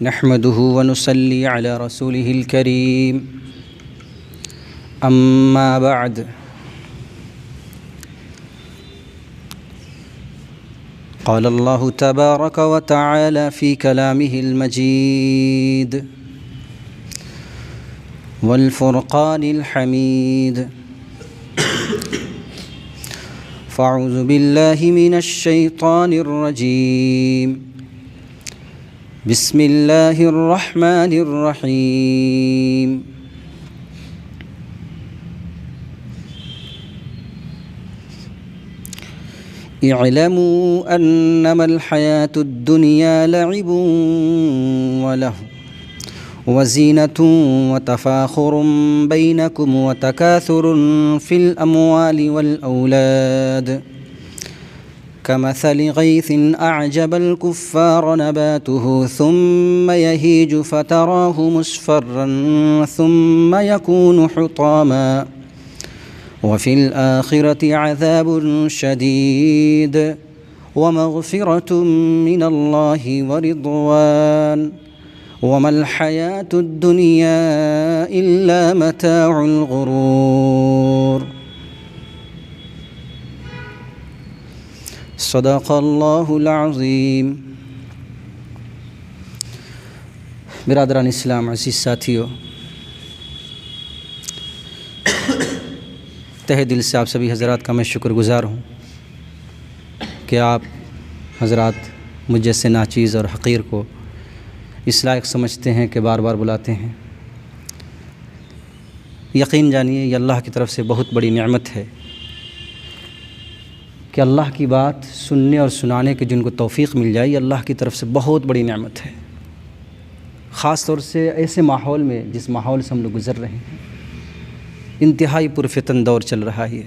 نحمده ونصلي على رسوله الكريم أما بعد قال الله تبارك وتعالى في كلامه المجيد والفرقان الحميد فأعوذ بالله من الشيطان الرجيم بسم الله الرحمن الرحيم اعلموا أنما الحياة الدنيا لعب ولهو وزينة وتفاخر بينكم وتكاثر في الأموال والأولاد كمثل غيث أعجب الكفار نباته ثم يهيج فتراه مصفرا ثم يكون حطاما وفي الآخرة عذاب شديد ومغفرة من الله ورضوان وما الحياة الدنيا إلا متاع الغرور صدق اللہ العظیم۔ برادران اسلام، عزیز ساتھیو، تہہ دل سے آپ سبھی حضرات کا میں شکر گزار ہوں کہ آپ حضرات مجھ جیسے ناچیز اور حقیر کو اس لائق سمجھتے ہیں کہ بار بار بلاتے ہیں۔ یقین جانیے یہ اللہ کی طرف سے بہت بڑی نعمت ہے کہ اللہ کی بات سننے اور سنانے کی جن کو توفیق مل جائے، یہ اللہ کی طرف سے بہت بڑی نعمت ہے، خاص طور سے ایسے ماحول میں جس ماحول سے ہم لوگ گزر رہے ہیں۔ انتہائی پرفتن دور چل رہا ہے،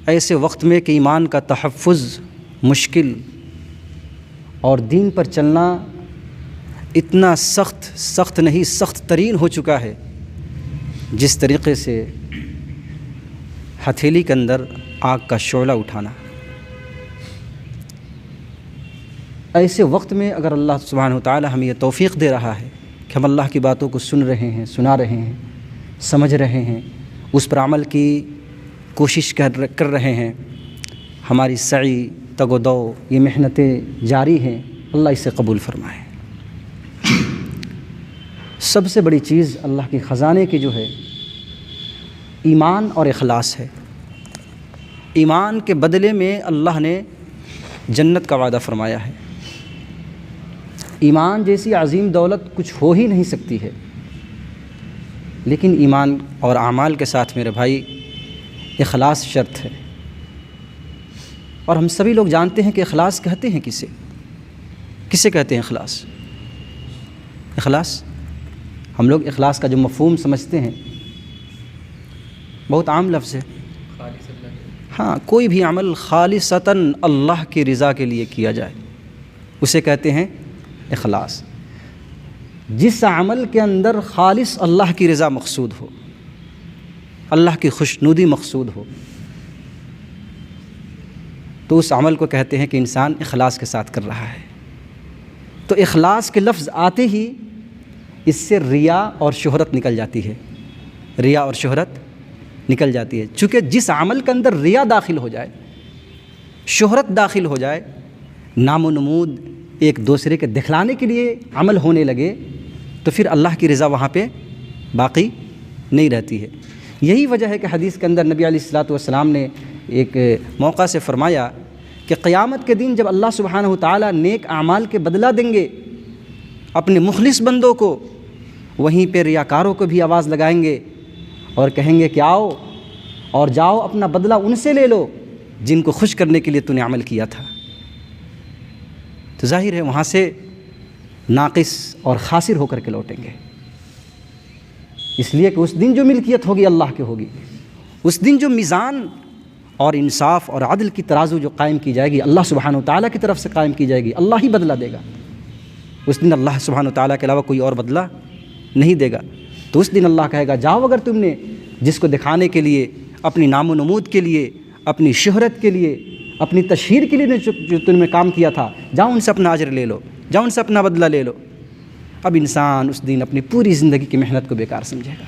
ایسے وقت میں کہ ایمان کا تحفظ مشکل اور دین پر چلنا اتنا سخت نہیں، سخت ترین ہو چکا ہے، جس طریقے سے ہتھیلی کے اندر آگ کا شعلہ اٹھانا۔ ایسے وقت میں اگر اللہ سبحانہ وتعالی ہمیں یہ توفیق دے رہا ہے کہ ہم اللہ کی باتوں کو سن رہے ہیں، سنا رہے ہیں، سمجھ رہے ہیں، اس پر عمل کی کوشش کر رہے ہیں، ہماری سعی تگ و دو یہ محنتیں جاری ہیں، اللہ اسے قبول فرمائے۔ سب سے بڑی چیز اللہ کے خزانے کی جو ہے ایمان اور اخلاص ہے۔ ایمان کے بدلے میں اللہ نے جنت کا وعدہ فرمایا ہے۔ ایمان جیسی عظیم دولت کچھ ہو ہی نہیں سکتی ہے، لیکن ایمان اور اعمال کے ساتھ میرے بھائی اخلاص شرط ہے۔ اور ہم سبھی لوگ جانتے ہیں کہ اخلاص کہتے ہیں کسے کہتے ہیں اخلاص ہم لوگ اخلاص کا جو مفہوم سمجھتے ہیں بہت عام لفظ ہے۔ ہاں، کوئی بھی عمل خالصتاً اللہ کی رضا کے لیے کیا جائے اسے کہتے ہیں اخلاص۔ جس عمل کے اندر خالص اللہ کی رضا مقصود ہو، اللہ کی خوشنودی مقصود ہو، تو اس عمل کو کہتے ہیں کہ انسان اخلاص کے ساتھ کر رہا ہے۔ تو اخلاص کے لفظ آتے ہی اس سے ریا اور شہرت نکل جاتی ہے، ریا اور شہرت نکل جاتی ہے۔ چونکہ جس عمل کے اندر ریا داخل ہو جائے، شہرت داخل ہو جائے، نام و نمود ایک دوسرے کے دکھلانے کے لیے عمل ہونے لگے، تو پھر اللہ کی رضا وہاں پہ باقی نہیں رہتی ہے۔ یہی وجہ ہے کہ حدیث کے اندر نبی علیہ الصلوۃ والسلام نے ایک موقع سے فرمایا کہ قیامت کے دن جب اللہ سبحانہ وتعالیٰ نیک اعمال کے بدلہ دیں گے اپنے مخلص بندوں کو، وہیں پہ ریاکاروں کو بھی آواز لگائیں گے اور کہیں گے کہ آؤ اور جاؤ اپنا بدلہ ان سے لے لو جن کو خوش کرنے کے لیے تو نے عمل کیا تھا۔ تو ظاہر ہے وہاں سے ناقص اور خاسر ہو کر کے لوٹیں گے، اس لیے کہ اس دن جو ملکیت ہوگی اللہ کی ہوگی، اس دن جو میزان اور انصاف اور عدل کی ترازو جو قائم کی جائے گی اللہ سبحانہ وتعالیٰ کی طرف سے قائم کی جائے گی، اللہ ہی بدلہ دے گا۔ اس دن اللہ سبحانہ وتعالیٰ کے علاوہ کوئی اور بدلہ نہیں دے گا۔ تو اس دن اللہ کہے گا جاؤ، اگر تم نے جس کو دکھانے کے لیے، اپنی نام و نمود کے لیے، اپنی شہرت کے لیے، اپنی تشہیر کے لیے جو تم نے کام کیا تھا، جاؤ ان سے اپنا اجر لے لو، جاؤ ان سے اپنا بدلہ لے لو۔ اب انسان اس دن اپنی پوری زندگی کی محنت کو بیکار سمجھے گا۔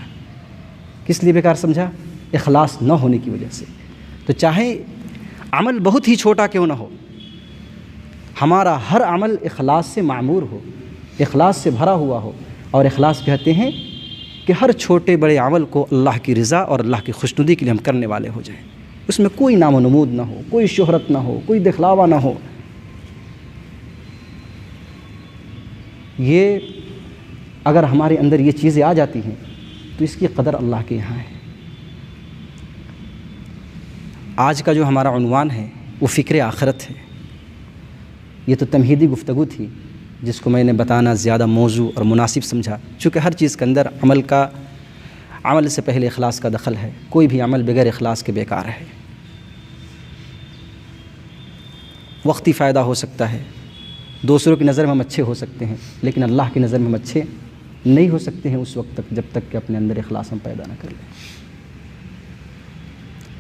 کس لیے بیکار سمجھا؟ اخلاص نہ ہونے کی وجہ سے۔ تو چاہے عمل بہت ہی چھوٹا کیوں نہ ہو، ہمارا ہر عمل اخلاص سے معمور ہو، اخلاص سے بھرا ہوا ہو۔ اور اخلاص کہتے ہیں کہ ہر چھوٹے بڑے عمل کو اللہ کی رضا اور اللہ کی خوشنودی کے لیے ہم کرنے والے ہو جائیں، اس میں کوئی نام و نمود نہ ہو، کوئی شہرت نہ ہو، کوئی دکھلاوا نہ ہو۔ یہ اگر ہمارے اندر یہ چیزیں آ جاتی ہیں تو اس کی قدر اللہ کے یہاں ہے۔ آج کا جو ہمارا عنوان ہے وہ فکر آخرت ہے۔ یہ تو تمہیدی گفتگو تھی جس کو میں نے بتانا زیادہ موضوع اور مناسب سمجھا، چونکہ ہر چیز کے اندر عمل سے پہلے اخلاص کا دخل ہے۔ کوئی بھی عمل بغیر اخلاص کے بیکار ہے۔ وقتی فائدہ ہو سکتا ہے، دوسروں کی نظر میں ہم اچھے ہو سکتے ہیں، لیکن اللہ کی نظر میں ہم اچھے نہیں ہو سکتے ہیں اس وقت تک جب تک کہ اپنے اندر اخلاص ہم پیدا نہ کر لیں۔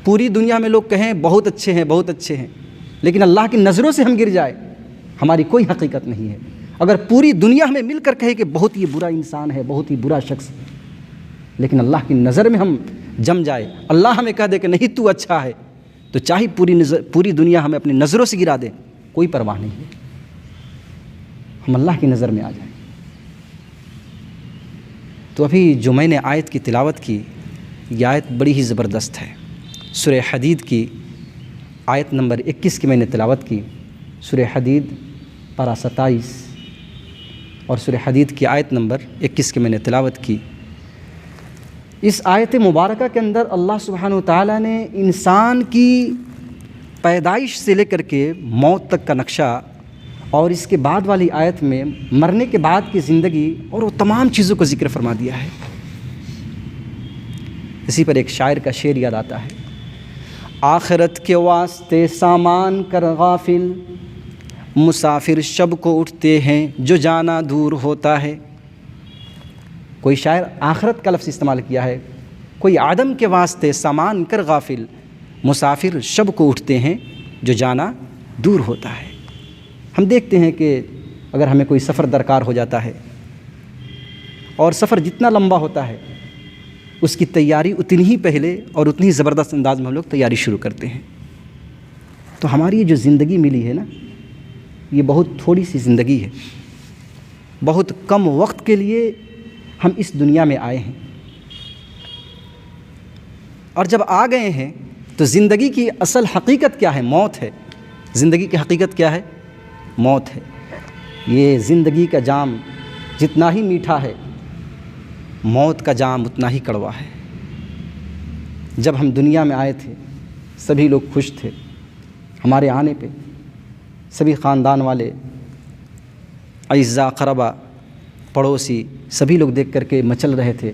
پوری دنیا میں لوگ کہیں بہت اچھے ہیں، بہت اچھے ہیں، لیکن اللہ کی نظروں سے ہم گر جائے، ہماری کوئی حقیقت نہیں ہے۔ اگر پوری دنیا ہمیں مل کر کہے کہ بہت ہی برا انسان ہے، بہت ہی برا شخص، لیکن اللہ کی نظر میں ہم جم جائے، اللہ ہمیں کہہ دے کہ نہیں تو اچھا ہے، تو چاہے پوری دنیا ہمیں اپنی نظروں سے گرا دے، کوئی پرواہ نہیں ہے، ہم اللہ کی نظر میں آ جائیں۔ تو ابھی جو میں نے آیت کی تلاوت کی، یہ آیت بڑی ہی زبردست ہے۔ سورہ حدید کی آیت نمبر 21 کی میں نے تلاوت کی۔ سورہ حدید پارہ 27 اور سورہ حدید کی آیت نمبر 21 کی میں نے تلاوت کی۔ اس آیت مبارکہ کے اندر اللہ سبحانہ وتعالیٰ نے انسان کی پیدائش سے لے کر کے موت تک کا نقشہ، اور اس کے بعد والی آیت میں مرنے کے بعد کی زندگی اور وہ تمام چیزوں کو ذکر فرما دیا ہے۔ اسی پر ایک شاعر کا شعر یاد آتا ہے، آخرت کے واسطے سامان کر غافل، مسافر شب کو اٹھتے ہیں جو جانا دور ہوتا ہے۔ کوئی شاعر آخرت کا لفظ استعمال کیا ہے، کوئی آدم کے واسطے سامان کر غافل، مسافر شب کو اٹھتے ہیں جو جانا دور ہوتا ہے۔ ہم دیکھتے ہیں کہ اگر ہمیں کوئی سفر درکار ہو جاتا ہے اور سفر جتنا لمبا ہوتا ہے اس کی تیاری اتنی ہی پہلے اور اتنی ہی زبردست انداز میں ہم لوگ تیاری شروع کرتے ہیں۔ تو ہماری یہ جو زندگی ملی ہے نا، یہ بہت تھوڑی سی زندگی ہے، بہت کم وقت کے لیے ہم اس دنیا میں آئے ہیں، اور جب آ گئے ہیں تو زندگی کی اصل حقیقت کیا ہے؟ موت ہے۔ زندگی کی حقیقت کیا ہے؟ موت ہے۔ یہ زندگی کا جام جتنا ہی میٹھا ہے، موت کا جام اتنا ہی کڑوا ہے۔ جب ہم دنیا میں آئے تھے سبھی لوگ خوش تھے، ہمارے آنے پہ سبھی خاندان والے، اعزاء قربا، پڑوسی، سبھی لوگ دیکھ کر کے مچل رہے تھے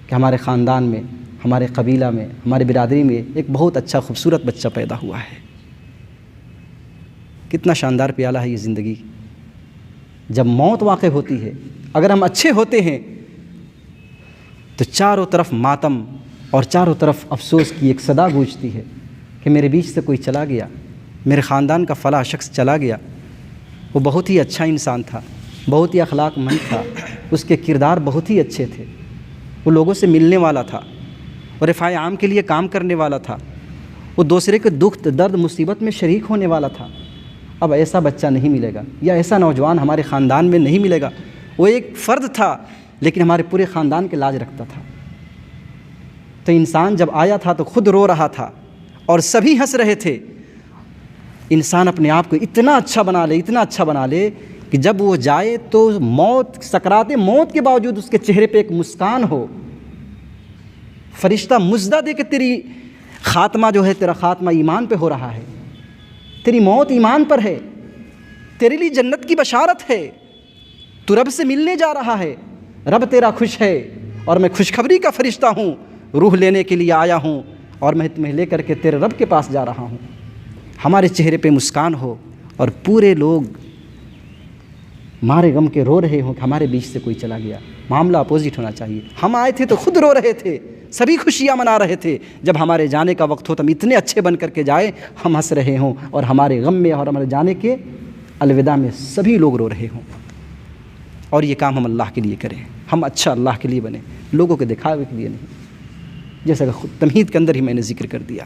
کہ ہمارے خاندان میں، ہمارے قبیلہ میں، ہمارے برادری میں ایک بہت اچھا خوبصورت بچہ پیدا ہوا ہے۔ کتنا شاندار پیالہ ہے یہ زندگی۔ جب موت واقع ہوتی ہے، اگر ہم اچھے ہوتے ہیں تو چاروں طرف ماتم اور چاروں طرف افسوس کی ایک صدا گونجتی ہے کہ میرے بیچ سے کوئی چلا گیا، میرے خاندان کا فلاں شخص چلا گیا، وہ بہت ہی اچھا انسان تھا، بہت ہی اخلاق مند تھا، اس کے کردار بہت ہی اچھے تھے، وہ لوگوں سے ملنے والا تھا اور رفاع عام کے لیے کام کرنے والا تھا، وہ دوسرے کے دکھ درد مصیبت میں شریک ہونے والا تھا۔ اب ایسا بچہ نہیں ملے گا یا ایسا نوجوان ہمارے خاندان میں نہیں ملے گا۔ وہ ایک فرد تھا لیکن ہمارے پورے خاندان کے لاج رکھتا تھا۔ تو انسان جب آیا تھا تو خود رو رہا تھا اور سبھی ہنس رہے تھے۔ انسان اپنے آپ کو اتنا اچھا بنا لے، اتنا اچھا بنا لے کہ جب وہ جائے تو موت، سکرات موت کے باوجود اس کے چہرے پہ ایک مسکان ہو، فرشتہ مژدہ دے کہ تیری خاتمہ جو ہے، تیرا خاتمہ ایمان پہ ہو رہا ہے، تیری موت ایمان پر ہے، تیرے لیے جنت کی بشارت ہے، تو رب سے ملنے جا رہا ہے، رب تیرا خوش ہے اور میں خوشخبری کا فرشتہ ہوں، روح لینے کے لیے آیا ہوں اور میں تمہیں لے کر کے تیرے رب کے پاس جا رہا ہوں۔ ہمارے چہرے پہ مسکان ہو اور پورے لوگ مارے غم کے رو رہے ہوں کہ ہمارے بیچ سے کوئی چلا گیا۔ معاملہ اپوزٹ ہونا چاہیے۔ ہم آئے تھے تو خود رو رہے تھے، سبھی خوشیاں منا رہے تھے، جب ہمارے جانے کا وقت ہو تو ہم اتنے اچھے بن کر کے جائے، ہم ہنس رہے ہوں، اور ہمارے غم میں اور ہمارے جانے کے الوداع میں سبھی لوگ رو رہے ہوں۔ اور یہ کام ہم اللہ کے لیے کریں، ہم اچھا اللہ کے لیے بنیں، لوگوں کے دکھاوے کے لیے نہیں، جیسا کہ خود تمہید کے اندر ہی میں نے ذکر کر دیا۔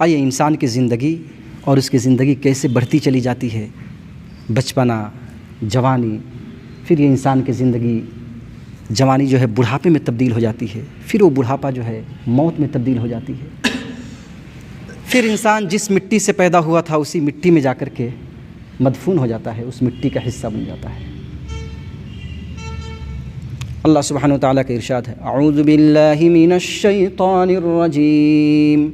آئیے انسان کی زندگی اور اس کی زندگی کیسے بڑھتی چلی جاتی ہے، بچپنا، جوانی، پھر یہ انسان کی زندگی جوانی جو ہے بڑھاپے میں تبدیل ہو جاتی ہے، پھر وہ بڑھاپا جو ہے موت میں تبدیل ہو جاتی ہے، پھر انسان جس مٹی سے پیدا ہوا تھا اسی مٹی میں جا کر کے مدفون ہو جاتا ہے، اس مٹی کا حصہ بن جاتا ہے۔ اللہ سبحانہ وتعالیٰ کا ارشاد ہے، اعوذ باللہ من الشیطان الرجیم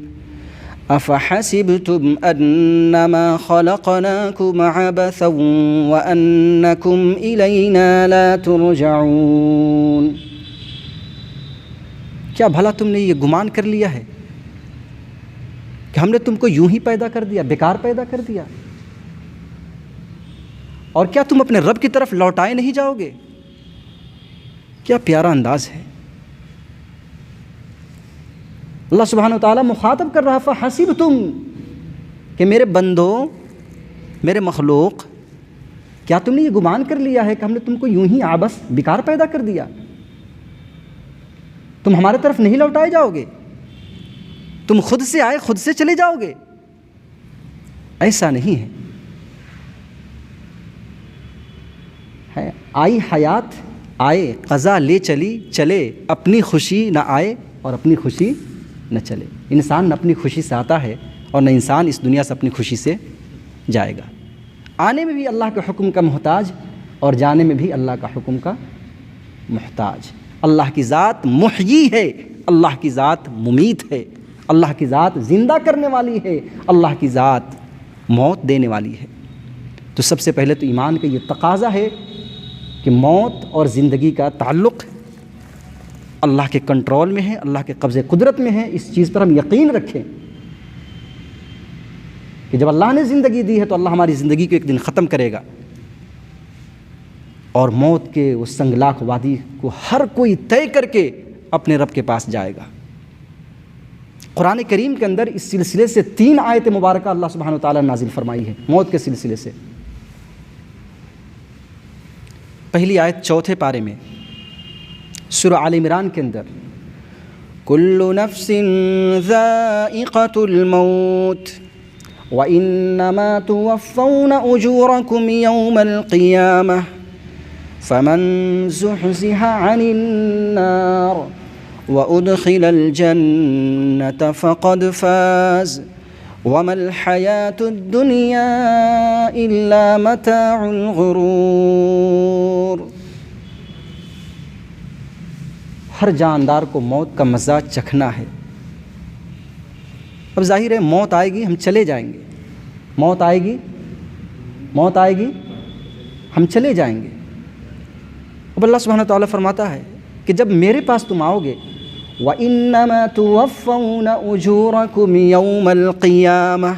افحسبتم انما خلقناکم عبثا وانکم الینا لا ترجعون۔ کیا بھلا تم نے یہ گمان کر لیا ہے کہ ہم نے تم کو یوں ہی پیدا کر دیا، بیکار پیدا کر دیا، اور کیا تم اپنے رب کی طرف لوٹائے نہیں جاؤ گے؟ کیا پیارا انداز ہے۔ اللہ سبحانہ وتعالیٰ مخاطب کر رہا، فحسبتم، کہ میرے بندو، میرے مخلوق، کیا تم نے یہ گمان کر لیا ہے کہ ہم نے تم کو یوں ہی عبث بیکار پیدا کر دیا، تم ہمارے طرف نہیں لوٹائے جاؤ گے، تم خود سے آئے خود سے چلے جاؤ گے؟ ایسا نہیں ہے، آئی حیات، آئے قضا لے چلی، چلے اپنی خوشی نہ آئے اور اپنی خوشی نہ چلے۔ انسان نہ اپنی خوشی سے آتا ہے اور نہ انسان اس دنیا سے اپنی خوشی سے جائے گا۔ آنے میں بھی اللہ کے حکم کا محتاج اور جانے میں بھی اللہ کا حکم کا محتاج۔ اللہ کی ذات محیی ہے، اللہ کی ذات ممیت ہے، اللہ کی ذات زندہ کرنے والی ہے، اللہ کی ذات موت دینے والی ہے۔ تو سب سے پہلے تو ایمان کا یہ تقاضا ہے کہ موت اور زندگی کا تعلق اللہ کے کنٹرول میں ہے، اللہ کے قبضے قدرت میں ہے۔ اس چیز پر ہم یقین رکھیں کہ جب اللہ نے زندگی دی ہے تو اللہ ہماری زندگی کو ایک دن ختم کرے گا، اور موت کے اس سنگلاخ وادی کو ہر کوئی طے کر کے اپنے رب کے پاس جائے گا۔ قرآن کریم کے اندر اس سلسلے سے 3 آیت مبارکہ اللہ سبحانہ وتعالیٰ نے نازل فرمائی ہے موت کے سلسلے سے۔ پہلی آیت 4 پارے میں سورہ آل عمران کے اندر، کل نفس ذائقۃ الموت وانما توفون اجورکم یوم القیامہ فمن زحزح عن النار وادخل الجنة فقد فاز وما الحياة الدنيا إلا متاع الغرور۔ ہر جاندار کو موت کا مزہ چکھنا ہے۔ اب ظاہر ہے موت آئے گی، ہم چلے جائیں گے، موت آئے گی، موت آئے گی، ہم چلے جائیں گے۔ اب اللہ سبحانہ تعالیٰ فرماتا ہے کہ جب میرے پاس تم آؤ گے، وَإِنَّمَا تُوَفَّوْنَ أُجُورَكُمْ يَوْمَ الْقِيَامَةِ،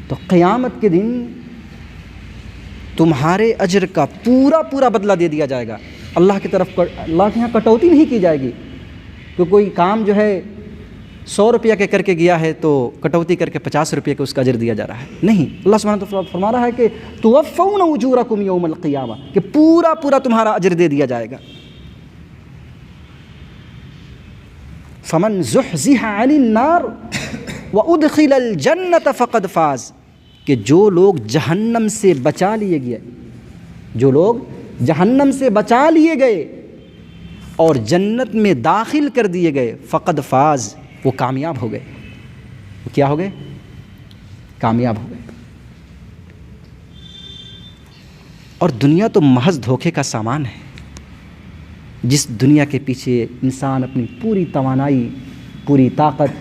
تو قیامت کے دن تمہارے اجر کا پورا پورا بدلہ دے دیا جائے گا۔ اللہ کی طرف، اللہ کے یہاں کٹوتی نہیں کی جائے گی کہ کوئی کام جو ہے 100 روپیہ کے کر کے گیا ہے تو کٹوتی کر کے 50 روپیہ کا اس کا اجر دیا جا رہا ہے، نہیں۔ اللہ سبحانہ تعالیٰ فرما رہا ہے کہ تُوَفَّوْنَ أُجُورَكُمْ يَوْمَ الْقِيَامَةِ، کہ پورا پورا تمہارا اجر دے دیا جائے گا۔ فَمَنْ زُحْزِحَ عَنِ النَّارِ وَأُدْخِلَ الْجَنَّةَ فَقَدْ فَازَ، کہ جو لوگ جہنم سے بچا لیے گئے، جو لوگ جہنم سے بچا لیے گئے اور جنت میں داخل کر دیے گئے، فقد فاز، وہ کامیاب ہو گئے۔ وہ کیا ہو گئے؟ کامیاب ہو گئے۔ اور دنیا تو محض دھوکے کا سامان ہے، جس دنیا کے پیچھے انسان اپنی پوری توانائی، پوری طاقت،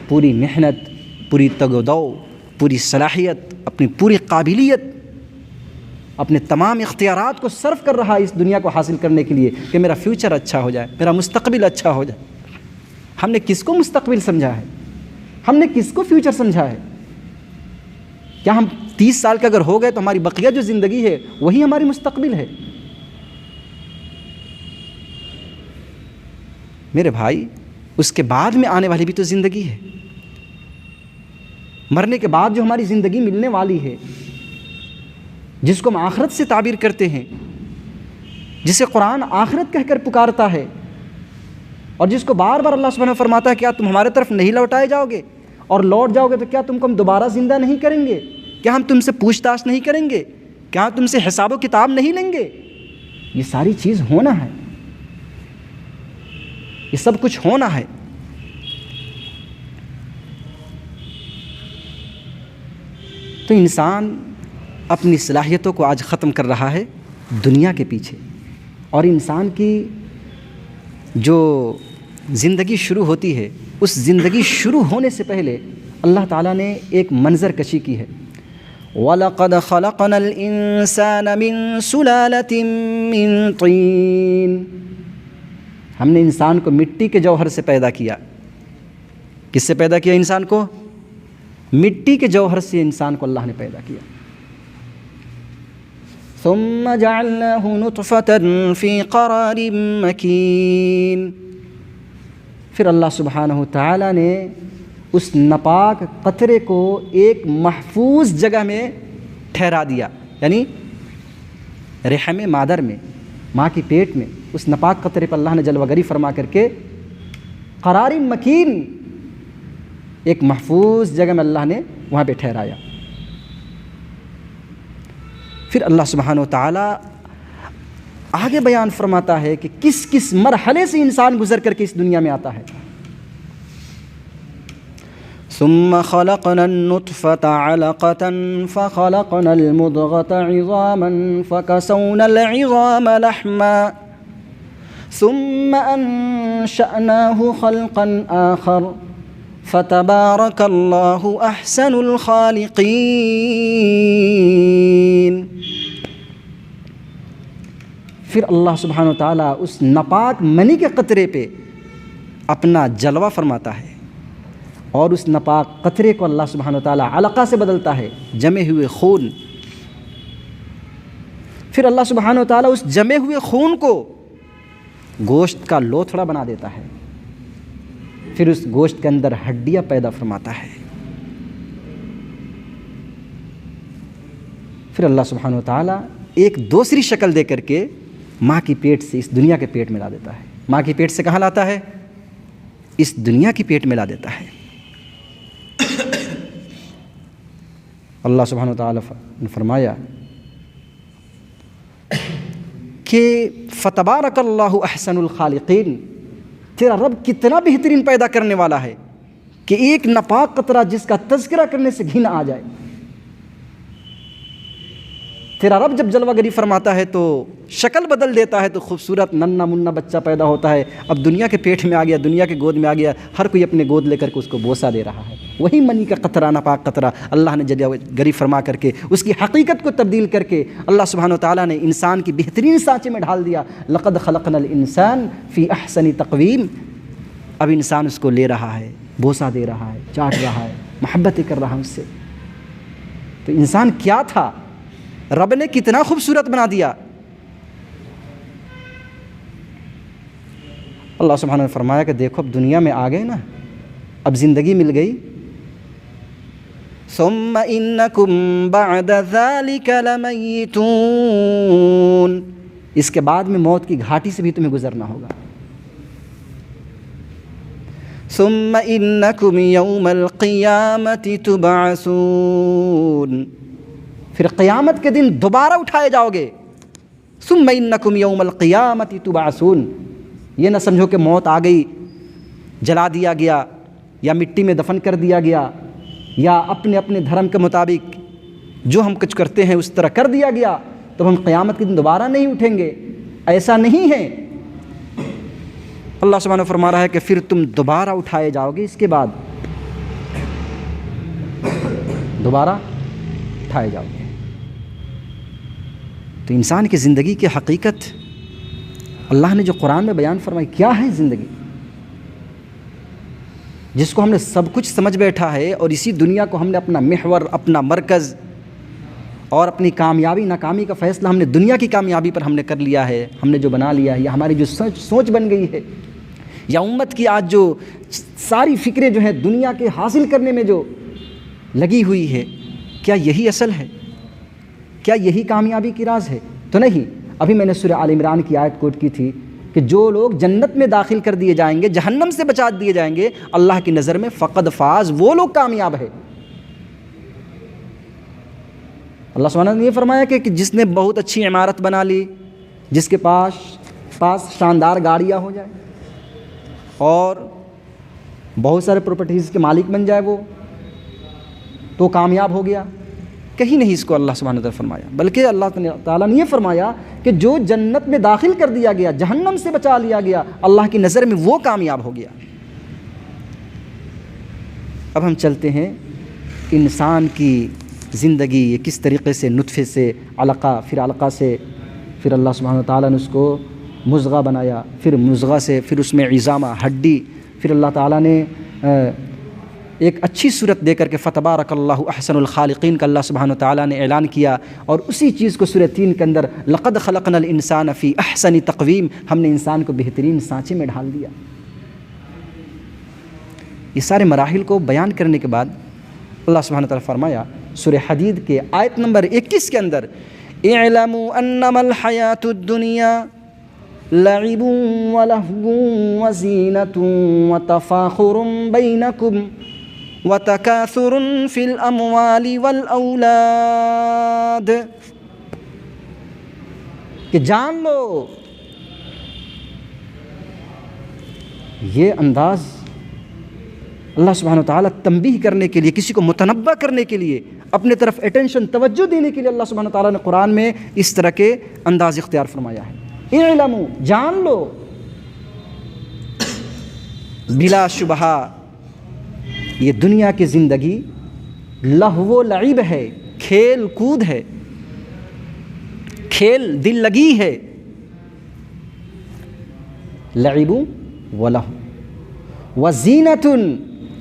پوری محنت، پوری تگ و دو، پوری صلاحیت، اپنی پوری قابلیت، اپنے تمام اختیارات کو صرف کر رہا ہے اس دنیا کو حاصل کرنے کے لیے کہ میرا فیوچر اچھا ہو جائے، میرا مستقبل اچھا ہو جائے۔ ہم نے کس کو مستقبل سمجھا ہے؟ ہم نے کس کو فیوچر سمجھا ہے؟ کیا ہم 30 سال کے اگر ہو گئے تو ہماری بقیہ جو زندگی ہے وہی ہماری مستقبل ہے؟ میرے بھائی، اس کے بعد میں آنے والی بھی تو زندگی ہے، مرنے کے بعد جو ہماری زندگی ملنے والی ہے جس کو ہم آخرت سے تعبیر کرتے ہیں، جسے قرآن آخرت کہہ کر پکارتا ہے، اور جس کو بار بار اللہ سبحانہ فرماتا ہے کیا تم ہمارے طرف نہیں لوٹائے جاؤ گے، اور لوٹ جاؤ گے تو کیا تم کو ہم دوبارہ زندہ نہیں کریں گے، کیا ہم تم سے پوچھ تاچھ نہیں کریں گے، کیا تم سے حساب و کتاب نہیں لیں گے؟ یہ ساری چیز ہونا ہے، یہ سب کچھ ہونا ہے۔ تو انسان اپنی صلاحیتوں کو آج ختم کر رہا ہے دنیا کے پیچھے، اور انسان کی جو زندگی شروع ہوتی ہے، اس زندگی شروع ہونے سے پہلے اللہ تعالیٰ نے ایک منظر کشی کی ہے۔ وَلَقَدْ خَلَقْنَا الْإِنسَانَ مِن سُلَالَةٍ مِّن طِينٍ، ہم نے انسان کو مٹی کے جوہر سے پیدا کیا۔ کس سے پیدا کیا انسان کو؟ مٹی کے جوہر سے انسان کو اللہ نے پیدا کیا۔ ثم جعلناه نطفة في قرار مكين، پھر اللہ سبحانہ تعالیٰ نے اس ناپاک قطرے کو ایک محفوظ جگہ میں ٹھہرا دیا، یعنی رحم مادر میں، ماں کی پیٹ میں، اس ناپاک قطرے پر اللہ نے جلوہ گری فرما کر کے قرار مکین، ایک محفوظ جگہ میں اللہ نے وہاں پہ ٹھہرایا۔ پھر اللہ سبحانہ و تعالیٰ آگے بیان فرماتا ہے کہ کس کس مرحلے سے انسان گزر کر کے اس دنیا میں آتا ہے۔ ثم خلقنا النطفة علقة فخلقنا المضغة عظاما فكسونا العظام لحما ثم أنشأناه خلقا آخر فتبارك الله أحسن الخالقين۔ پھر اللہ سبحانہ و تعالیٰ اس ناپاک منی کے قطرے پہ اپنا جلوہ فرماتا ہے، اور اس ناپاک قطرے کو اللہ سبحانہ و تعالیٰ علقہ سے بدلتا ہے، جمے ہوئے خون۔ پھر اللہ سبحانہ و تعالیٰ اس جمے ہوئے خون کو گوشت کا لوتھڑا بنا دیتا ہے، پھر اس گوشت کے اندر ہڈیاں پیدا فرماتا ہے۔ پھر اللہ سبحانہ و تعالیٰ ایک دوسری شکل دے کر کے ماں کی پیٹ سے اس دنیا کے پیٹ میں لا دیتا ہے۔ ماں کی پیٹ سے کہاں لاتا ہے؟ اس دنیا کی پیٹ میں لا دیتا ہے۔ اللہ سبحانہ و تعالیٰ نے فرمایا کہ فتبارک اللہ احسن الخالقین، تیرا رب کتنا بہترین پیدا کرنے والا ہے کہ ایک ناپاک قطرہ جس کا تذکرہ کرنے سے گھن آ جائے۔ تیرا رب جب جلوہ گری فرماتا ہے تو شکل بدل دیتا ہے، تو خوبصورت ننھا منھا بچہ پیدا ہوتا ہے، اب دنیا کے پیٹ میں آ گیا، دنیا کے گود میں آ گیا، ہر کوئی اپنے گود لے کر کے اس کو بوسہ دے رہا ہے۔ وہی منی کا قطرہ، ناپاک قطرہ، اللہ نے جلوہ گری فرما کر کے اس کی حقیقت کو تبدیل کر کے اللہ سبحانہ و تعالیٰ نے انسان کی بہترین سانچے میں ڈھال دیا۔ لقد خلقنا الانسان فی احسن تقویم، اب انسان اس کو لے رہا ہے، بوسہ دے رہا ہے، چاٹ رہا ہے، محبتیں کر رہا ہے اس سے۔ تو انسان کیا تھا، رب نے کتنا خوبصورت بنا دیا۔ اللہ سبحانہ نے فرمایا کہ دیکھو اب دنیا میں آ گئے نا، اب زندگی مل گئی۔ ثم انکم بعد ذلک لمیتون، اس کے بعد میں موت کی گھاٹی سے بھی تمہیں گزرنا ہوگا۔ ثم انکم یوم القیامۃ تبعثون، پھر قیامت کے دن دوبارہ اٹھائے جاؤ گے۔ ثم انکم یوم القیامۃ تبعثون، یہ نہ سمجھو کہ موت آ گئی، جلا دیا گیا یا مٹی میں دفن کر دیا گیا، یا اپنے اپنے دھرم کے مطابق جو ہم کچھ کرتے ہیں اس طرح کر دیا گیا تو ہم قیامت کے دن دوبارہ نہیں اٹھیں گے، ایسا نہیں ہے۔ اللہ سبحانہ فرما رہا ہے کہ پھر تم دوبارہ اٹھائے جاؤ گے، اس کے بعد دوبارہ اٹھائے جاؤ گے۔ تو انسان کی زندگی کی حقیقت اللہ نے جو قرآن میں بیان فرمائی، کیا ہے زندگی، جس کو ہم نے سب کچھ سمجھ بیٹھا ہے، اور اسی دنیا کو ہم نے اپنا محور، اپنا مرکز، اور اپنی کامیابی ناکامی کا فیصلہ ہم نے دنیا کی کامیابی پر ہم نے کر لیا ہے، ہم نے جو بنا لیا ہے، یا ہماری جو سوچ بن گئی ہے، یا امت کی آج جو ساری فکریں جو ہیں دنیا کے حاصل کرنے میں جو لگی ہوئی ہے، کیا یہی اصل ہے؟ کیا یہی کامیابی کی راز ہے؟ تو نہیں. ابھی میں نے سورہ آل عمران کی آیت کوٹ کی تھی کہ جو لوگ جنت میں داخل کر دیے جائیں گے، جہنم سے بچا دیے جائیں گے، اللہ کی نظر میں فقد فاز، وہ لوگ کامیاب ہے. اللہ سبحانہ نے یہ فرمایا کہ جس نے بہت اچھی عمارت بنا لی، جس کے پاس شاندار گاڑیاں ہو جائے اور بہت سارے پراپرٹیز کے مالک بن جائے، وہ تو کامیاب ہو گیا. کہیں نہیں اس کو اللہ سبحانہ تعالیٰ فرمایا، بلکہ اللہ تعالیٰ نے یہ فرمایا کہ جو جنت میں داخل کر دیا گیا، جہنم سے بچا لیا گیا، اللہ کی نظر میں وہ کامیاب ہو گیا. اب ہم چلتے ہیں انسان کی زندگی یہ کس طریقے سے نطفے سے علقہ، پھر علقہ سے پھر اللہ سبحانہ تعالیٰ نے اس کو مضغہ بنایا، پھر مضغہ سے پھر اس میں عظامہ، ہڈی، پھر اللہ تعالیٰ نے ایک اچھی صورت دے کر کے فتبارک اللہ احسن الخالقین کا اللہ سبحانہ تعالیٰ نے اعلان کیا، اور اسی چیز کو سورہ 3 کے اندر لقد خلقنا الانسان فی احسن تقویم، ہم نے انسان کو بہترین سانچے میں ڈھال دیا. یہ سارے مراحل کو بیان کرنے کے بعد اللہ سبحانہ تعالیٰ فرمایا سورہ حدید کے آیت نمبر 21 کے اندر اعلموا انما الحیاۃ الدنیا لعب ولہو وزینۃ وتفاخر بینکم وتکاثر فی الاموال والاولاد، کہ جان لو. یہ انداز اللہ سبحانہ وتعالیٰ تنبیہ کرنے کے لیے، کسی کو متنبہ کرنے کے لیے، اپنے طرف اٹینشن، توجہ دینے کے لیے اللہ سبحانہ وتعالیٰ نے قرآن میں اس طرح کے انداز اختیار فرمایا ہے. اعلموا، جان لو، بلا شبہ یہ دنیا کی زندگی لہو و لعب ہے، کھیل کود ہے، کھیل دل لگی ہے. لعب و لہو وزینۃ،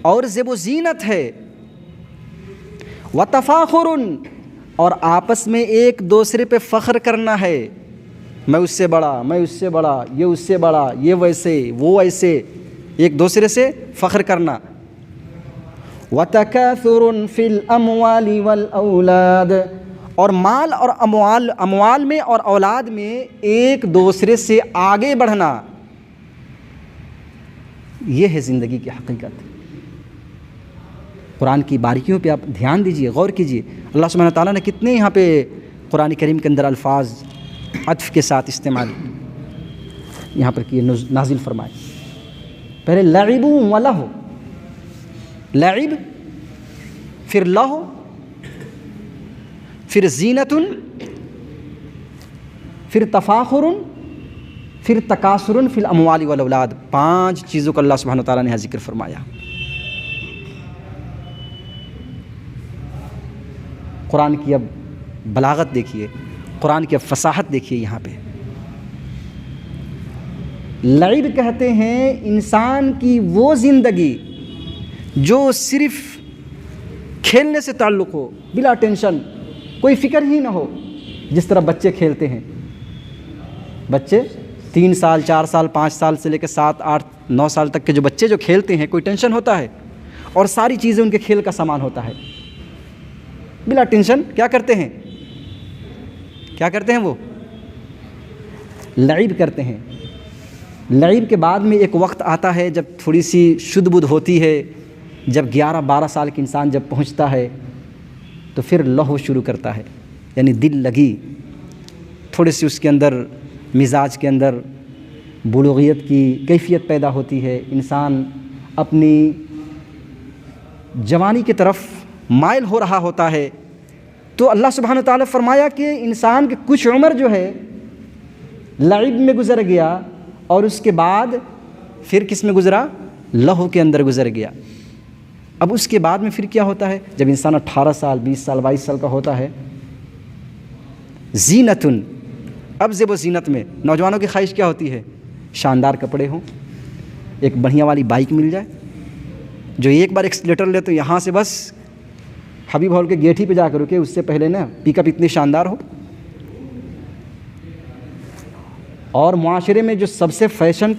اور زیب و زینت ہے، وتفاخر، اور آپس میں ایک دوسرے پہ فخر کرنا ہے. میں اس سے بڑا، میں اس سے بڑا، یہ اس سے بڑا، یہ ویسے، وہ ایسے، ایک دوسرے سے فخر کرنا. وتکاثر فی الاموال والاولاد، اور مال اور اموال میں اور اولاد میں ایک دوسرے سے آگے بڑھنا. یہ ہے زندگی کی حقیقت. قرآن کی باریکیوں پہ آپ دھیان دیجئے، غور کیجئے. اللہ سبحانہ تعالیٰ نے کتنے یہاں پہ قرآن کریم کے اندر الفاظ عطف کے ساتھ استعمال یہاں پر کیے، نازل فرمائے. پہلے لعب و لہو، لعب، پھر لہو، پھر زینت، پھر تفاخر، پھر تکاثر فی الاموال والاولاد. 5 چیزوں کو اللہ سبحانہ تعالیٰ نے ذکر فرمایا. قرآن کی اب بلاغت دیکھیے، قرآن کی اب فصاحت دیکھیے. یہاں پہ لعب کہتے ہیں انسان کی وہ زندگی جو صرف کھیلنے سے تعلق ہو، بلا ٹینشن، کوئی فکر ہی نہ ہو. جس طرح بچے کھیلتے ہیں، بچے 3 سال 4 سال 5 سال سے لے کے 7 8 9 سال تک کے جو بچے جو کھیلتے ہیں، کوئی ٹینشن ہوتا ہے اور ساری چیزیں ان کے کھیل کا سامان ہوتا ہے، بلا ٹینشن کیا کرتے ہیں، کیا کرتے ہیں، وہ لعب کرتے ہیں. لعب کے بعد میں ایک وقت آتا ہے جب تھوڑی سی شدھ بدھ ہوتی ہے، جب 11-12 سال کے انسان جب پہنچتا ہے تو پھر لہو شروع کرتا ہے، یعنی دل لگی، تھوڑی سی اس کے اندر مزاج کے اندر بلوغیت کی کیفیت پیدا ہوتی ہے. انسان اپنی جوانی کی طرف مائل ہو رہا ہوتا ہے. تو اللہ سبحانہ تعالیٰ فرمایا کہ انسان کی کچھ عمر جو ہے لعب میں گزر گیا، اور اس کے بعد پھر کس میں گزرا، لہو کے اندر گزر گیا. اب اس کے بعد میں پھر کیا ہوتا ہے، جب انسان 18 سال 20 سال 22 سال کا ہوتا ہے، زینتن. اب زیب و زینت میں نوجوانوں کی خواہش کیا ہوتی ہے، شاندار کپڑے ہوں، ایک بڑھیا والی بائک مل جائے، جو ایک بار ایکسیلیٹر لے تو یہاں سے بس حبیب ہال کے گیٹ ہی پہ جا کر رکے، اس سے پہلے نا پک اپ اتنی شاندار ہو. اور معاشرے میں جو سب سے فیشن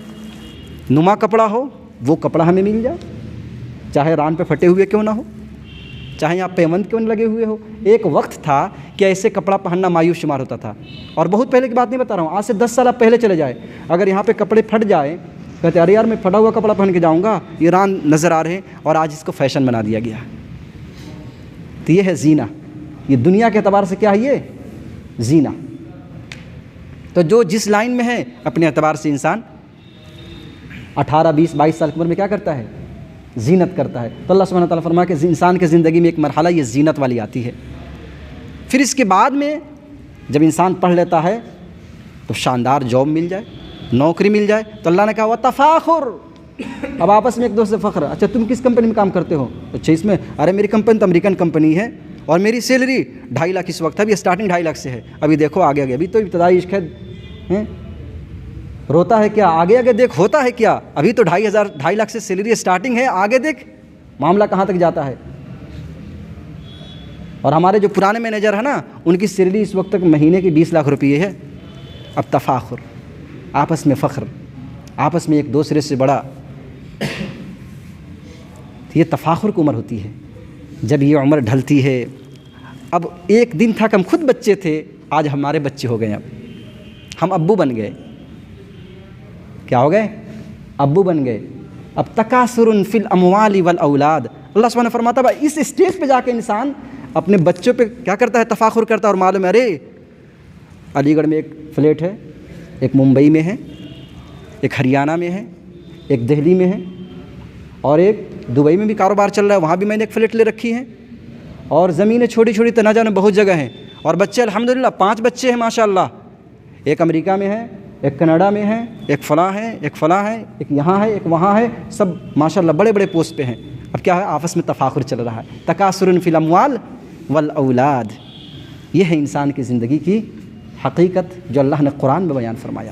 نما کپڑا ہو وہ کپڑا ہمیں مل جائے، چاہے ران پہ پھٹے ہوئے کیوں نہ ہو. چاہے آپ پیوند کیوں لگے ہوئے ہو. ایک وقت تھا کہ ایسے کپڑا پہننا مایوس شمار ہوتا تھا, اور بہت پہلے کی بات نہیں بتا رہا ہوں, آج سے 10 سال آپ پہلے چلے جائے, اگر یہاں پہ کپڑے پھٹ جائے کہتے ارے یار میں پھٹا ہوا کپڑا پہن کے جاؤں گا, ایران نظر آ رہے ہیں, اور آج اس کو فیشن بنا دیا گیا. تو یہ ہے زینہ, یہ دنیا کے اعتبار سے کیا ہے, یہ زینہ. تو جو جس لائن میں ہے اپنے اعتبار سے انسان 18 20 22 سال کی عمر میں کیا کرتا ہے, زینت کرتا ہے. تو اللہ سبحانہ تعالیٰ فرمایا کہ انسان کے زندگی میں ایک مرحلہ یہ زینت والی آتی ہے. پھر اس کے بعد میں جب انسان پڑھ لیتا ہے تو شاندار جاب مل جائے, نوکری مل جائے, تو اللہ نے کہا وتفاخر, اب آپس میں ایک دوسرے سے فخر. اچھا تم کس کمپنی میں کام کرتے ہو, اچھا اس میں, ارے میری کمپنی تو امریکن کمپنی ہے اور میری سیلری 2.5 لاکھ اس وقت ہے, ابھی اسٹارٹنگ 2.5 لاکھ سے ہے, ابھی دیکھو آگے آگے, ابھی تو ابتدائی عشق ہے. روتا ہے کیا, آگے آگے دیکھ ہوتا ہے کیا, ابھی تو 2.5 لاکھ سے سیلری اسٹارٹنگ ہے, آگے دیکھ معاملہ کہاں تک جاتا ہے. اور ہمارے جو پرانے مینیجر ہیں نا, ان کی سیلری اس وقت تک مہینے کی 20 لاکھ روپیے ہے. اب تفاخر, آپس میں فخر, آپس میں ایک دوسرے سے بڑا, یہ تفاخر کی عمر ہوتی ہے. جب یہ عمر ڈھلتی ہے, اب ایک دن تھا کہ ہم خود بچے تھے, آج ہمارے بچے ہو گئے, اب ہم ابو بن گئے. کیا ہو گئے, ابو بن گئے. اب تکاثر فی الاموال والاولاد, اللہ سبحانہ فرماتا ہے اس اسٹیج پہ جا کے انسان اپنے بچوں پہ کیا کرتا ہے, تفاخر کرتا ہے. اور معلوم ہے ارے علی گڑھ میں ایک فلیٹ ہے, ایک ممبئی میں ہے, ایک ہریانہ میں ہے, ایک دہلی میں ہے, اور ایک دبئی میں بھی کاروبار چل رہا ہے, وہاں بھی میں نے ایک فلیٹ لے رکھی ہے, اور زمینیں چھوٹی چھوٹی تو نہ جانے بہت جگہ ہیں, اور بچے الحمدللہ 5 بچے ہیں ماشاءاللہ, ایک امریکہ میں ہے, ایک کینیڈا میں ہے, ایک فلاں ہے, ایک فلاں ہے, ایک یہاں ہے, ایک وہاں ہے, سب ماشاءاللہ بڑے بڑے پوسٹ پہ ہیں. اب کیا ہے, آپس میں تفاخر چل رہا ہے. تکاثر فی الاموال والاولاد, یہ ہے انسان کی زندگی کی حقیقت جو اللہ نے قرآن میں بیان فرمایا.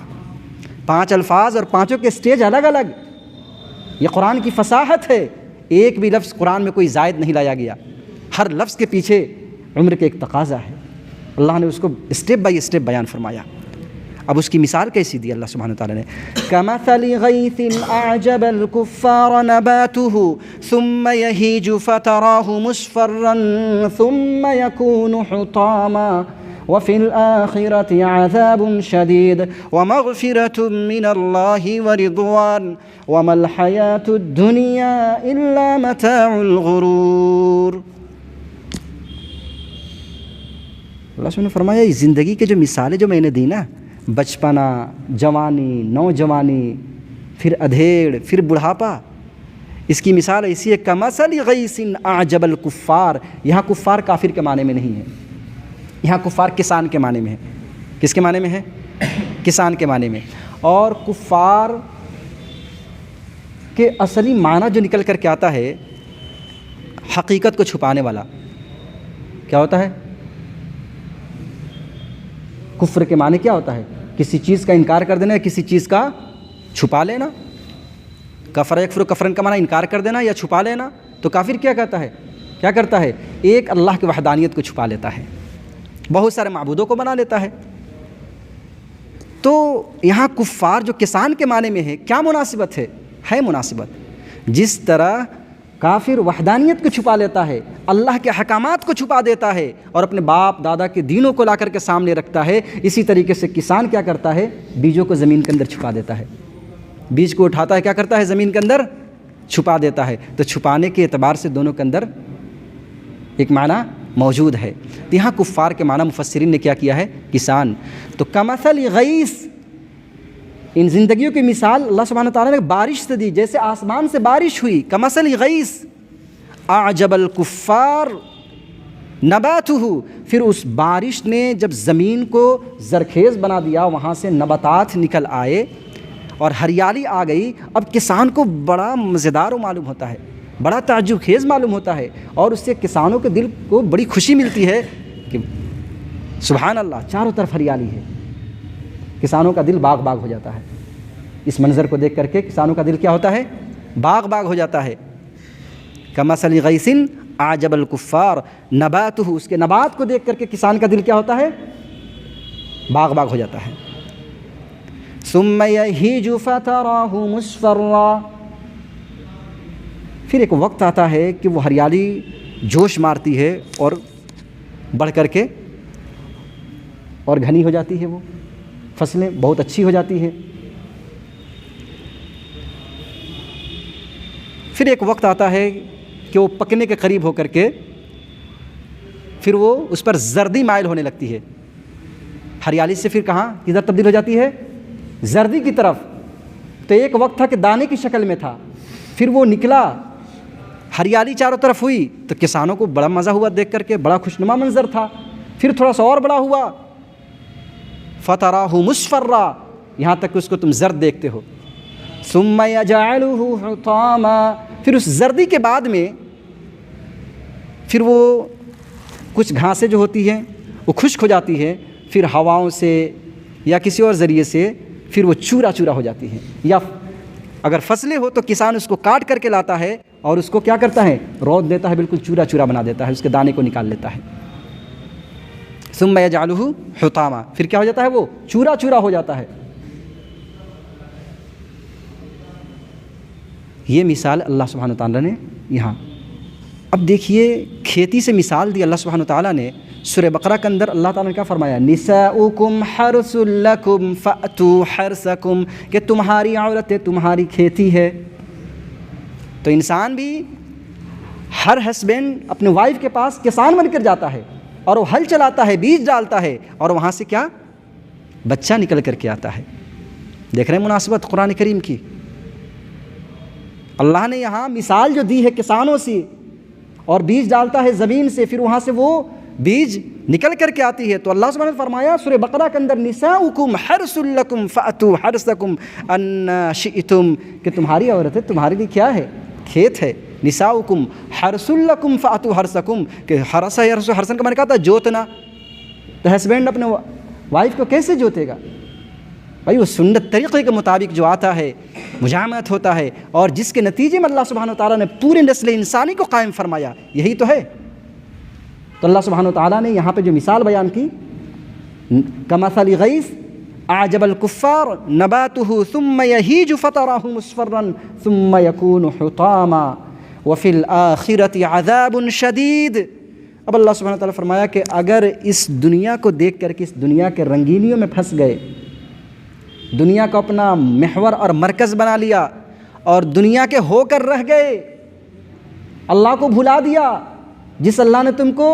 5 الفاظ اور 5 کے اسٹیج الگ الگ, یہ قرآن کی فصاحت ہے. ایک بھی لفظ قرآن میں کوئی زائد نہیں لایا گیا, ہر لفظ کے پیچھے عمر کے ایک تقاضا ہے, اللہ نے اس کو اسٹیپ بائی اسٹیپ بیان فرمایا. اب اس کی مثال کیسی دی اللہ سبحانہ تعالیٰ نے, کمثل غیث اعجب الکفار نباته ثم یہیج فتراه مصفرا ثم یکون حطاما وفی الآخرة عذاب شدید ومغفرة من اللہ ورضوان وما الحیاة الدنیا الا متاع الغرور. اللہ سبحانہ نے فرمایا یہ زندگی کے جو مثالیں جو میں نے دی نا, بچپنا, جوانی, نوجوانی, پھر ادھیڑ, پھر بڑھاپا, اس کی مثال ایسی ہے کمثل غیث اعجب الکفار. یہاں کفار کافر کے معنی میں نہیں ہے, یہاں کفار کسان کے معنی میں ہے. کس کے معنی میں ہے, کسان کے معنی میں. اور کفار کے اصلی معنی جو نکل کر کے آتا ہے, حقیقت کو چھپانے والا. کیا ہوتا ہے, کفر کے معنی کیا ہوتا ہے, کسی چیز کا انکار کر دینا یا کسی چیز کا چھپا لینا. کفر یکفر, کفرن کا معنی انکار کر دینا یا چھپا لینا. تو کافر کیا کہتا ہے, کیا کرتا ہے, ایک اللہ کی وحدانیت کو چھپا لیتا ہے, بہت سارے معبودوں کو بنا لیتا ہے. تو یہاں کفار جو کسان کے معنی میں ہے, کیا مناسبت ہے مناسبت. جس طرح کافر وحدانیت کو چھپا لیتا ہے, اللہ کے احکامات کو چھپا دیتا ہے اور اپنے باپ دادا کے دینوں کو لا کر کے سامنے رکھتا ہے, اسی طریقے سے کسان کیا کرتا ہے, بیجوں کو زمین کے اندر چھپا دیتا ہے. بیج کو اٹھاتا ہے, کیا کرتا ہے, زمین کے اندر چھپا دیتا ہے. تو چھپانے کے اعتبار سے دونوں کے اندر ایک معنی موجود ہے. تو یہاں کفار کے معنی مفسرین نے کیا کیا ہے, کسان. تو کمثل غیث, ان زندگیوں کی مثال اللہ سبحانہ تعالیٰ نے بارش سے دی, جیسے آسمان سے بارش ہوئی. کمثل غیث اعجب الکفار نباتہ, پھر اس بارش نے جب زمین کو زرخیز بنا دیا, وہاں سے نباتات نکل آئے اور ہریالی آ گئی. اب کسان کو بڑا مزیدار معلوم ہوتا ہے, بڑا تعجب خیز معلوم ہوتا ہے, اور اس سے کسانوں کے دل کو بڑی خوشی ملتی ہے کہ سبحان اللہ چاروں طرف ہریالی ہے. کسانوں کا دل باغ باغ ہو جاتا ہے. اس منظر کو دیکھ کر کے کسانوں کا دل کیا ہوتا ہے, باغ باغ ہو جاتا ہے. کمثل غیث اعجب الکفار نباتہ, اس کے نبات کو دیکھ کر کے کسان کا دل کیا ہوتا ہے, باغ باغ ہو جاتا ہے. ثم یہیج فتراہ مصفرا, پھر ایک وقت آتا ہے کہ وہ ہریالی جوش مارتی ہے اور بڑھ کر کے اور گھنی ہو جاتی ہے، وہ فصلیں بہت اچھی ہو جاتی ہیں۔ پھر ایک وقت آتا ہے کہ وہ پکنے کے قریب ہو کر کے پھر وہ اس پر زردی مائل ہونے لگتی ہے، ہریالی سے پھر کہاں کدھر تبدیل ہو جاتی ہے؟ زردی کی طرف۔ تو ایک وقت تھا کہ دانے کی شکل میں تھا، پھر وہ نکلا، ہریالی چاروں طرف ہوئی، تو کسانوں کو بڑا مزہ ہوا دیکھ کر کے، بڑا خوشنما منظر تھا۔ پھر تھوڑا سا اور بڑا ہوا، فَتَرَاهُ مُصْفَرًّا، یہاں تک کہ اس کو تم زرد دیکھتے ہو۔ ثُمَّ يَجْعَلُهُ حُطَامًا، پھر اس زردی کے بعد میں پھر وہ کچھ گھاسیں جو ہوتی ہیں وہ خشک ہو جاتی ہے، پھر ہواؤں سے یا کسی اور ذریعے سے پھر وہ چورا چورا ہو جاتی ہیں، یا اگر فصلیں ہو تو کسان اس کو کاٹ کر کے لاتا ہے اور اس کو کیا کرتا ہے؟ رود دیتا ہے، بالکل چورا چورا بنا دیتا ہے، اس کے دانے کو نکال لیتا ہے۔ ثم یجعلہ حطاما، پھر کیا ہو جاتا ہے؟ وہ چورا چورا ہو جاتا ہے۔ یہ مثال اللہ سبحانہ وتعالیٰ نے یہاں۔ اب دیکھیے کھیتی سے مثال دی اللہ سبحانہ وتعالیٰ نے۔ سورہ بقرہ کے اندر اللہ تعالیٰ نے کیا فرمایا؟ نساؤکم حرث لکم فأتوا حرثکم، کہ تمہاری عورتیں تمہاری کھیتی ہے۔ تو انسان بھی ہر ہسبینڈ اپنے وائف کے پاس کسان بن کر جاتا ہے اور وہ ہل چلاتا ہے، بیج ڈالتا ہے، اور وہاں سے کیا بچہ نکل کر کے آتا ہے۔ دیکھ رہے ہیں مناسبت قرآن کریم کی؟ اللہ نے یہاں مثال جو دی ہے کسانوں سے، اور بیج ڈالتا ہے زمین سے، پھر وہاں سے وہ بیج نکل کر کے آتی ہے۔ تو اللہ سبحانہ نے فرمایا سورہ بقرہ کے اندر نساؤکم حرث لکم فأتوا حرثکم ان شئتم، کہ تمہاری عورتیں تمہارے لیے کیا ہے؟ کھیت ہے۔ نساؤکم حرث لکم فأتوا حرثکم، کہ حرثن کا معنی کہتا ہے جوتنا۔ تو ہسبینڈ اپنے وائف کو کیسے جوتے گا بھائی؟ وہ سنت طریقے کے مطابق جو آتا ہے، مجامعت ہوتا ہے، اور جس کے نتیجے میں اللہ سبحانہ وتعالیٰ نے پورے نسل انسانی کو قائم فرمایا، یہی تو ہے۔ تو اللہ سبحانہ وتعالیٰ نے یہاں پہ جو مثال بیان کی، کمثل غیث اعجب الکفار نباتہ ثم یہیج فتراہ مصفرا ثم یکون حطاما وفی الآخرۃ عذاب شدید۔ اب اللہ سبحانہ وتعالیٰ فرمایا کہ اگر اس دنیا کو دیکھ کر کے اس دنیا کے رنگینیوں میں پھنس گئے، دنیا کو اپنا محور اور مرکز بنا لیا، اور دنیا کے ہو کر رہ گئے، اللہ کو بھلا دیا، جس اللہ نے تم کو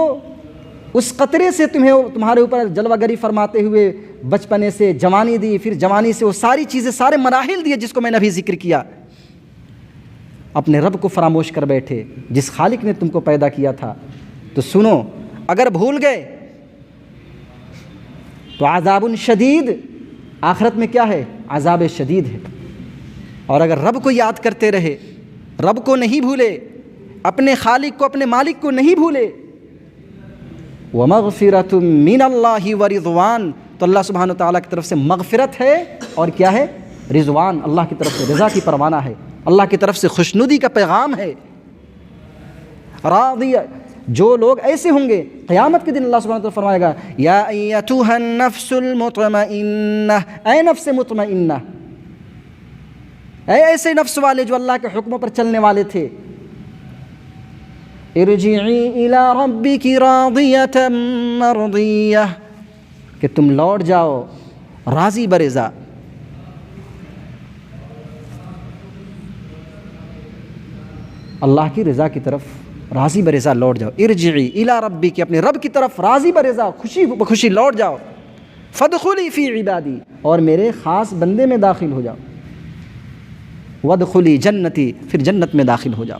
اس قطرے سے تمہارے اوپر جلوہ گری فرماتے ہوئے بچپنے سے جوانی دی، پھر جوانی سے وہ ساری چیزیں، سارے مراحل دیے جس کو میں نے ابھی ذکر کیا، اپنے رب کو فراموش کر بیٹھے جس خالق نے تم کو پیدا کیا تھا۔ تو سنو، اگر بھول گئے تو عذاب شدید، آخرت میں کیا ہے؟ عذاب شدید ہے۔ اور اگر رب کو یاد کرتے رہے، رب کو نہیں بھولے، اپنے خالق کو، اپنے مالک کو نہیں بھولے، وَمَغْفِرَةٌ مِّنَ اللَّهِ وَرِضْوَانٌ، تو اللہ سبحانہ وتعالیٰ کی طرف سے مغفرت ہے، اور کیا ہے؟ رضوان، اللہ کی طرف سے رضا کی پروانہ ہے، اللہ کی طرف سے خوشنودی کا پیغام ہے۔ راضی، جو لوگ ایسے ہوں گے قیامت کے دن اللہ سبحانہ وتعالیٰ فرمائے گا یا ایتھا النفس المطمئنہ، اے نفس مطمئنہ، اے ایسے نفس والے جو اللہ کے حکموں پر چلنے والے تھے، ارجعی الی ربک راضیۃ مرضیہ، کہ تم لوٹ جاؤ راضی برضا۔ اللہ کی رضا کی طرف راضی برضا لوٹ جاؤ۔ ارجعی الی ربک، اپنے رب کی طرف راضی برضا، خوشی بخوشی لوٹ جاؤ۔ فادخلی فی عبادی، اور میرے خاص بندے میں داخل ہو جاؤ۔ وادخلی جنتی، پھر جنت میں داخل ہو جاؤ۔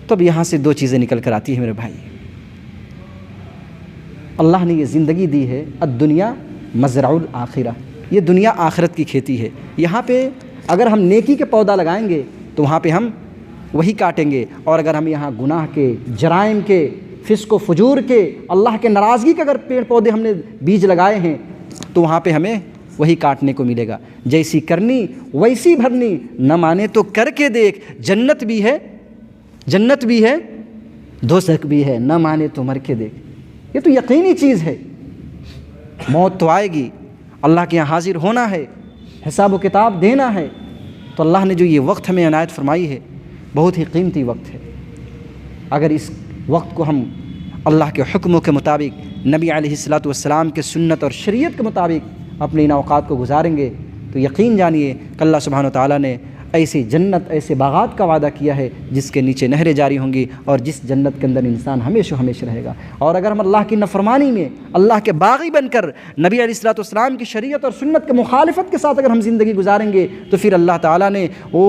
تو اب یہاں سے دو چیزیں نکل کر آتی ہیں میرے بھائی۔ اللہ نے یہ زندگی دی ہے، الدنیا مزرع الآخرہ، یہ دنیا آخرت کی کھیتی ہے۔ یہاں پہ اگر ہم نیکی کے پودا لگائیں گے تو وہاں پہ ہم وہی کاٹیں گے، اور اگر ہم یہاں گناہ کے، جرائم کے، فسق و فجور کے، اللہ کے ناراضگی کے اگر پیڑ پودے ہم نے بیج لگائے ہیں تو وہاں پہ ہمیں وہی کاٹنے کو ملے گا۔ جیسی کرنی ویسی بھرنی، نہ مانے تو کر کے دیکھ، جنت بھی ہے، جنت بھی ہے، دوزخ بھی ہے، نہ مانے تو مر کے دیکھ۔ یہ تو یقینی چیز ہے، موت تو آئے گی، اللہ کے یہاں حاضر ہونا ہے، حساب و کتاب دینا ہے۔ تو اللہ نے جو یہ وقت ہمیں عنایت فرمائی ہے، بہت ہی قیمتی وقت ہے۔ اگر اس وقت کو ہم اللہ کے حکموں کے مطابق، نبی علیہ الصلوۃ والسلام کے سنت اور شریعت کے مطابق اپنے ان اوقات کو گزاریں گے تو یقین جانیے کہ اللہ سبحانہ و تعالیٰ نے ایسی جنت، ایسے باغات کا وعدہ کیا ہے جس کے نیچے نہریں جاری ہوں گی، اور جس جنت کے اندر انسان ہمیشہ ہمیشہ رہے گا۔ اور اگر ہم اللہ کی نافرمانی میں اللہ کے باغی بن کر نبی علیہ الصلوۃ والسلام کی شریعت اور سنت کے مخالفت کے ساتھ اگر ہم زندگی گزاریں گے تو پھر اللہ تعالیٰ نے وہ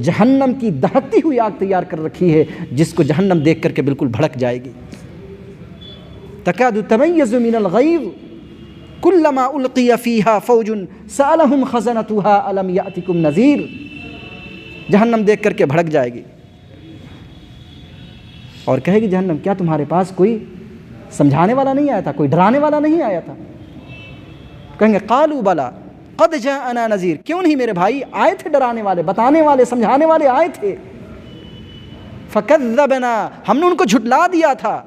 جہنم کی دہکتی ہوئی آگ تیار کر رکھی ہے جس کو جہنم دیکھ کر کے بالکل بھڑک جائے گی۔ تکاد تمیز من الغیظ کلما القی فیہا فوج سألہم خزنتہا الم یأتکم نذیر، جہنم دیکھ کر کے بھڑک جائے گی اور کہے گی جہنم کیا تمہارے پاس کوئی سمجھانے والا نہیں آیا تھا، کوئی ڈرانے والا نہیں آیا تھا؟ کہیں گے قالوا بلا قد جاءنا نذیر، کیوں نہیں میرے بھائی، آئے تھے ڈرانے والے، بتانے والے، سمجھانے والے آئے تھے۔ فکذبنا، ہم نے ان کو جھٹلا دیا تھا۔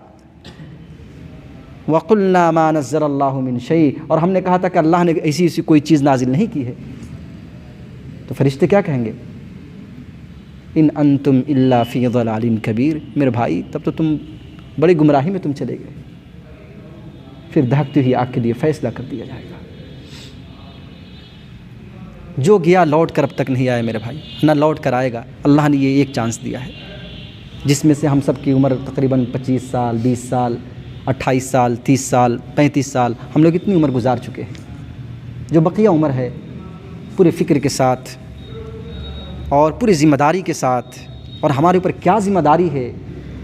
وقلنا ما نزل اللہ من شیء، اور ہم نے کہا تھا کہ اللہ نے ایسی کوئی چیز نازل نہیں کی ہے۔ تو فرشتے کیا کہیں گے؟ ان انتم الا فی ضلال کبیر، میرے بھائی تب تو تم بڑی گمراہی میں تم چلے گئے۔ پھر دہکتی ہوئی آگ کے لیے فیصلہ کر دیا جائے گا۔ جو گیا لوٹ کر اب تک نہیں آیا میرے بھائی، نہ لوٹ کر آئے گا۔ اللہ نے یہ ایک چانس دیا ہے جس میں سے ہم سب کی عمر تقریباً 25 سال، 20 سال، 28 سال، 30 سال، 35 سال، ہم لوگ اتنی عمر گزار چکے ہیں۔ جو بقیہ عمر ہے پورے فکر کے ساتھ اور پوری ذمہ داری کے ساتھ، اور ہمارے اوپر کیا ذمہ داری ہے،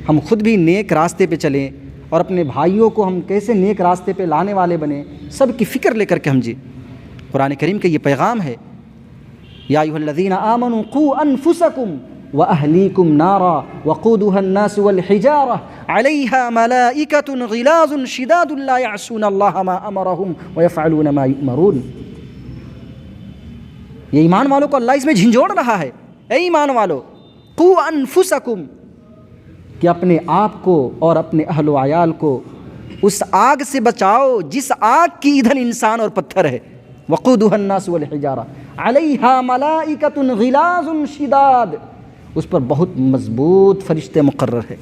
ہم خود بھی نیک راستے پہ چلیں اور اپنے بھائیوں کو ہم کیسے نیک راستے پہ لانے والے بنیں، سب کی فکر لے کر کے ہم جی۔ قرآن کریم کا یہ پیغام ہے، یا ایھا الذین آمنوا قوا انفسکم واہلیکم نارا وقودها الناس والحجارہ علیہا ملائکۃ غلاظ شداد لا یعصون اللہ ما امرہم ویفعلون ما یؤمرون۔ یہ ایمان والوں کو اللہ اس میں جھنجھوڑ رہا ہے، اے ایمان والو قوا انفسکم، کہ اپنے آپ کو اور اپنے اہل و عیال کو اس آگ سے بچاؤ جس آگ کی ایندھن انسان اور پتھر ہے۔ وقودها الناس والحجارہ علیہا ملائکۃ غلاظ شداد، اس پر بہت مضبوط فرشتے مقرر ہے۔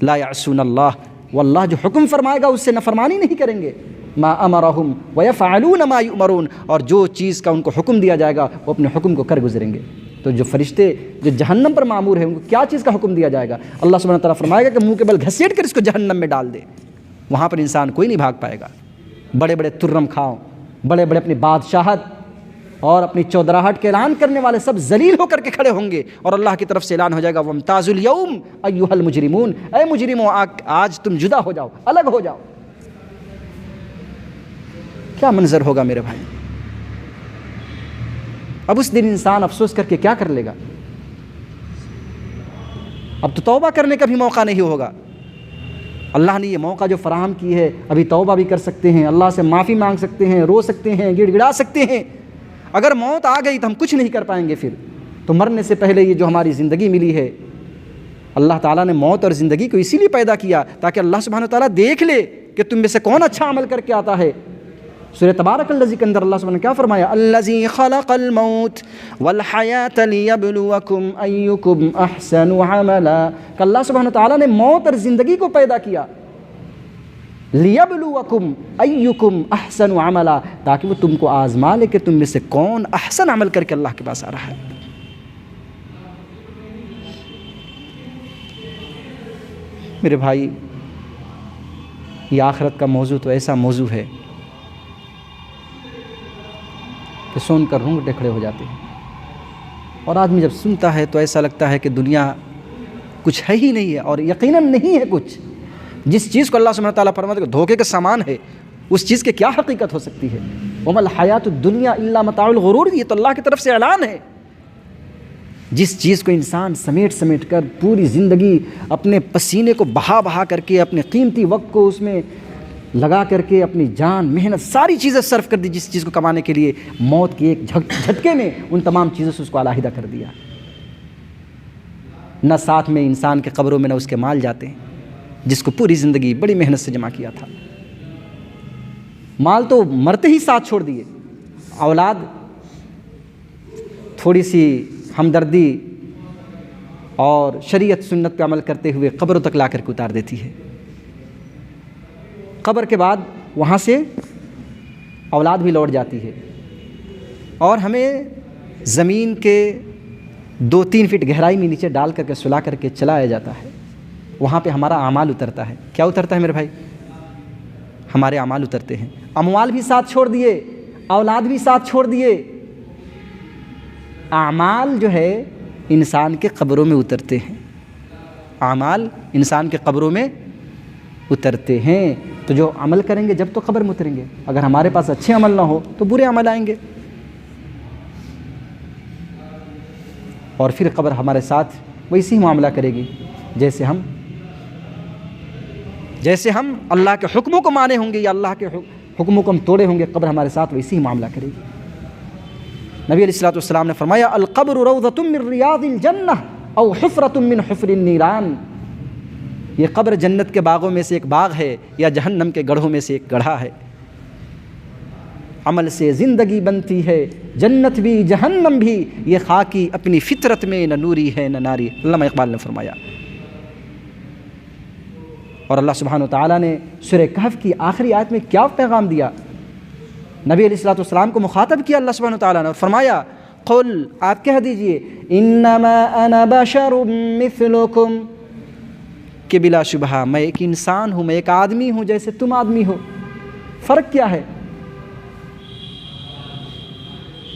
لا یعصون اللہ، واللہ جو حکم فرمائے گا اس سے نافرمانی نہیں کریں گے۔ ما امرہم ویفعلون ما یؤمرون، اور جو چیز کا ان کو حکم دیا جائے گا وہ اپنے حکم کو کر گزریں گے۔ تو جو فرشتے جو جہنم پر مامور ہیں ان کو کیا چیز کا حکم دیا جائے گا؟ اللہ سبحانہ تعالیٰ فرمائے گا کہ منہ کے بل گھسیٹ کر اس کو جہنم میں ڈال دے۔ وہاں پر انسان کوئی نہیں بھاگ پائے گا۔ بڑے بڑے ترم کھاؤ، بڑے بڑے اپنی بادشاہت اور اپنی چودراہٹ کے اعلان کرنے والے سب ذلیل ہو کر کے کھڑے ہوں گے، اور اللہ کی طرف سے اعلان ہو جائے گا وامتازوا اليوم ایھا المجرمون، اے مجرموں آج تم جدا ہو جاؤ، الگ ہو جاؤ۔ کیا منظر ہوگا میرے بھائی؟ اب اس دن انسان افسوس کر کے کیا کر لے گا؟ اب تو توبہ کرنے کا بھی موقع نہیں ہوگا۔ اللہ نے یہ موقع جو فراہم کی ہے، ابھی توبہ بھی کر سکتے ہیں، اللہ سے معافی مانگ سکتے ہیں، رو سکتے ہیں، گڑ گڑا سکتے ہیں۔ اگر موت آ گئی تو ہم کچھ نہیں کر پائیں گے۔ پھر تو مرنے سے پہلے یہ جو ہماری زندگی ملی ہے، اللہ تعالیٰ نے موت اور زندگی کو اسی لیے پیدا کیا تاکہ اللہ سبحانہ تعالیٰ دیکھ لے کہ تم میں سے کون اچھا عمل کر کے آتا ہے۔ سورہ تبارک الذی کے اندر اللہ سبحانہ نے کیا فرمایا؟ الذی خلق الموت والحیات لیبلوکم ایکم احسن عملا، کہ اللہ سبحانہ تعالیٰ نے موت اور زندگی کو پیدا کیا لیبلوکم ایکم احسن عملا، تاکہ وہ تم کو آزما لے کہ تم میں سے کون احسن عمل کر کے اللہ کے پاس آ رہا ہے۔ میرے بھائی یہ آخرت کا موضوع تو ایسا موضوع ہے کہ سن کر رونگٹے کھڑے ہو جاتے ہیں، اور آدمی جب سنتا ہے تو ایسا لگتا ہے کہ دنیا کچھ ہے ہی نہیں ہے، اور یقیناً نہیں ہے کچھ۔ جس چیز کو اللہ سبحانہ تعالیٰ فرماتے ہیں دھوکے کا سامان ہے، اس چیز کی کیا حقیقت ہو سکتی ہے؟ وَمَا الْحَيَاةُ الدُّنْيَا إِلَّا مَتَاعُ الْغُرُورِ، یہ تو اللہ کی طرف سے اعلان ہے۔ جس چیز کو انسان سمیٹ کر پوری زندگی اپنے پسینے کو بہا کر کے، اپنے قیمتی وقت کو اس میں لگا کر کے، اپنی جان، محنت، ساری چیزیں صرف کر دی جس چیز کو کمانے کے لیے، موت کی ایک جھٹکے میں ان تمام چیزوں سے اس کو علیحدہ کر دیا۔ نہ ساتھ میں انسان کے قبروں میں نہ اس کے مال جاتے ہیں جس کو پوری زندگی بڑی محنت سے جمع کیا تھا۔ مال تو مرتے ہی ساتھ چھوڑ دیے، اولاد تھوڑی سی ہمدردی اور شریعت سنت پہ عمل کرتے ہوئے قبروں تک لا کر کے اتار دیتی ہے۔ قبر کے بعد وہاں سے اولاد بھی لوٹ جاتی ہے اور ہمیں زمین کے 2-3 فٹ گہرائی میں نیچے ڈال کر کے سلا کر کے چلایا جاتا ہے۔ وہاں پہ ہمارا اعمال اترتا ہے۔ کیا اترتا ہے میرے بھائی؟ ہمارے اعمال اترتے ہیں۔ اموال بھی ساتھ چھوڑ دیے، اولاد بھی ساتھ چھوڑ دیے، اعمال جو ہے انسان کے قبروں میں اترتے ہیں۔ اعمال انسان کے قبروں میں اترتے ہیں۔ تو جو عمل کریں گے جب تو قبر میں اتریں گے، اگر ہمارے پاس اچھے عمل نہ ہو تو برے عمل آئیں گے، اور پھر قبر ہمارے ساتھ ویسے ہی معاملہ کرے گی جیسے ہم اللہ کے حکموں کو مانے ہوں گے یا اللہ کے حکموں کو ہم توڑے ہوں گے، قبر ہمارے ساتھ ویسے ہی معاملہ کرے گی۔ نبی علیہ الصلوۃ والسلام نے فرمایا القبر روضۃ من ریاض الجنہ او حفرۃ من حفر النیران، یہ قبر جنت کے باغوں میں سے ایک باغ ہے یا جہنم کے گڑھوں میں سے ایک گڑھا ہے۔ عمل سے زندگی بنتی ہے، جنت بھی جہنم بھی، یہ خاکی اپنی فطرت میں نہ نوری ہے نہ ناری، علامہ اقبال نے فرمایا۔ اور اللہ سبحانہ وتعالیٰ نے سورہ کہف کی آخری آیت میں کیا پیغام دیا؟ نبی علیہ الصلوۃ والسلام کو مخاطب کیا اللہ سبحانہ وتعالیٰ نے اور فرمایا قل، آپ کہہ دیجئے انما انا بشر مثلکم، کہ بلا شبہ میں ایک انسان ہوں، میں ایک آدمی ہوں جیسے تم آدمی ہو۔ فرق کیا ہے؟